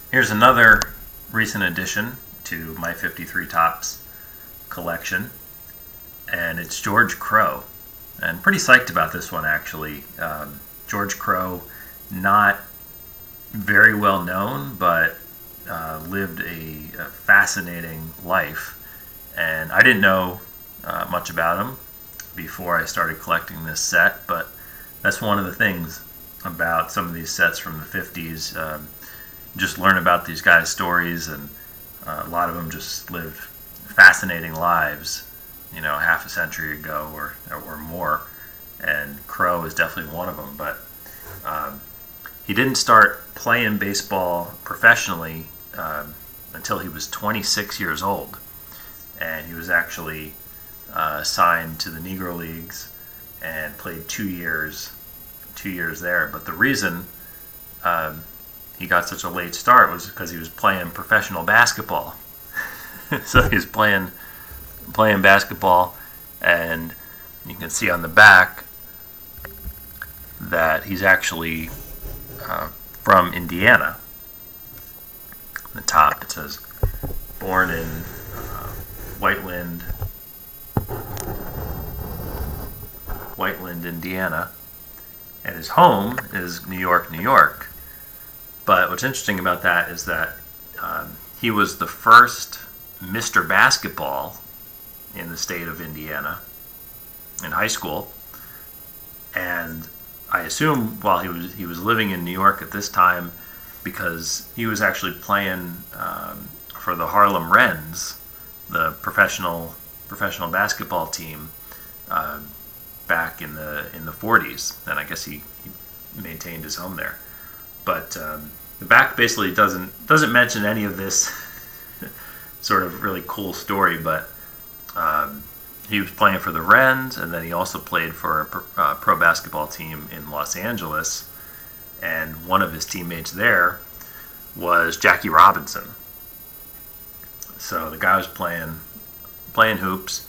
Here's another recent addition to my 53 Tops collection, and it's George Crowe. And pretty psyched about this one, actually. George Crowe, not very well known, but lived a fascinating life. And I didn't know much about him before I started collecting this set, but that's one of the things about some of these sets from the 50s. Just learn about these guys' stories, and a lot of them just lived fascinating lives, half a century ago or more. And Crowe is definitely one of them. But he didn't start playing baseball professionally until he was 26 years old, and he was actually signed to the Negro Leagues and played 2 years there. But the reason he got such a late start was because he was playing professional basketball. So he was playing basketball, and you can see on the back that he's actually from Indiana. On the top it says born in Whiteland, Indiana, and his home is New York, New York. But what's interesting about that is that he was the first Mr. Basketball in the state of Indiana in high school, and I assume while he was living in New York at this time, because he was actually playing for the Harlem Wrens, the professional basketball team back in the 40s, and I guess he maintained his home there. But the back basically doesn't mention any of this sort of really cool story, but he was playing for the Wrens, and then he also played for a pro basketball team in Los Angeles, and one of his teammates there was Jackie Robinson. So the guy was playing hoops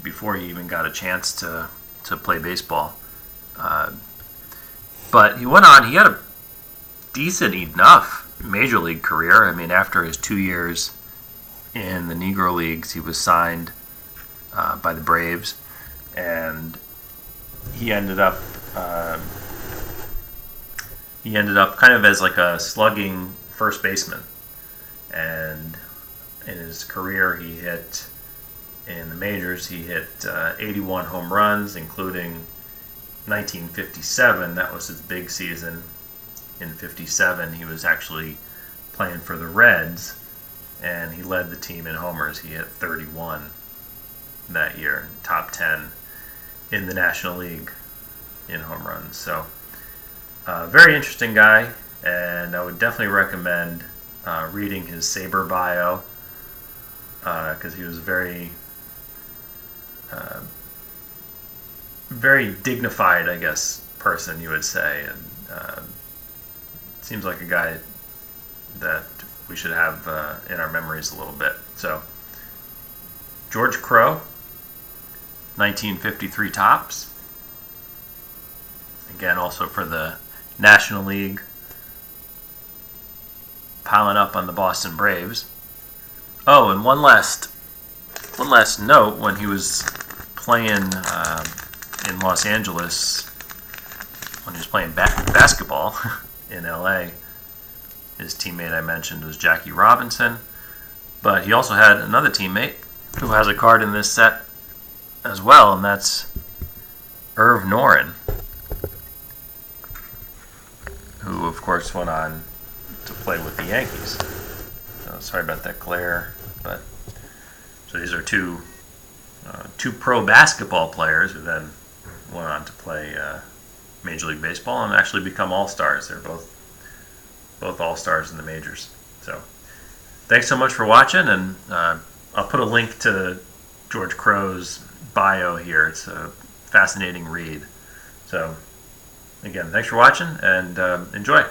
before he even got a chance to play baseball. But he went on. He had a decent enough major league career. I mean, after his 2 years in the Negro Leagues, he was signed by the Braves, and he ended up kind of as like a slugging first baseman. And in his career, in the majors, he hit 81 home runs, including 1957. That was his big season. In 57, he was actually playing for the Reds, and he led the team in homers. He hit 31 that year, top 10 in the National League in home runs. So, very interesting guy, and I would definitely recommend reading his Sabre bio, because he was very dignified, I guess, person, you would say, and seems like a guy that we should have in our memories a little bit. So, George Crowe, 1953 Tops. Again, also for the National League, piling up on the Boston Braves. Oh, and one last note: when he was playing in Los Angeles, when he was playing basketball in LA, his teammate I mentioned was Jackie Robinson, but he also had another teammate who has a card in this set as well, and that's Irv Noren, who of course went on to play with the Yankees. So sorry about that glare, but so these are two pro basketball players who then went on to play Major League Baseball and actually become all-stars. They're both all-stars in the majors. So thanks so much for watching, and I'll put a link to George Crowe's bio here. It's a fascinating read. So again, thanks for watching, and enjoy.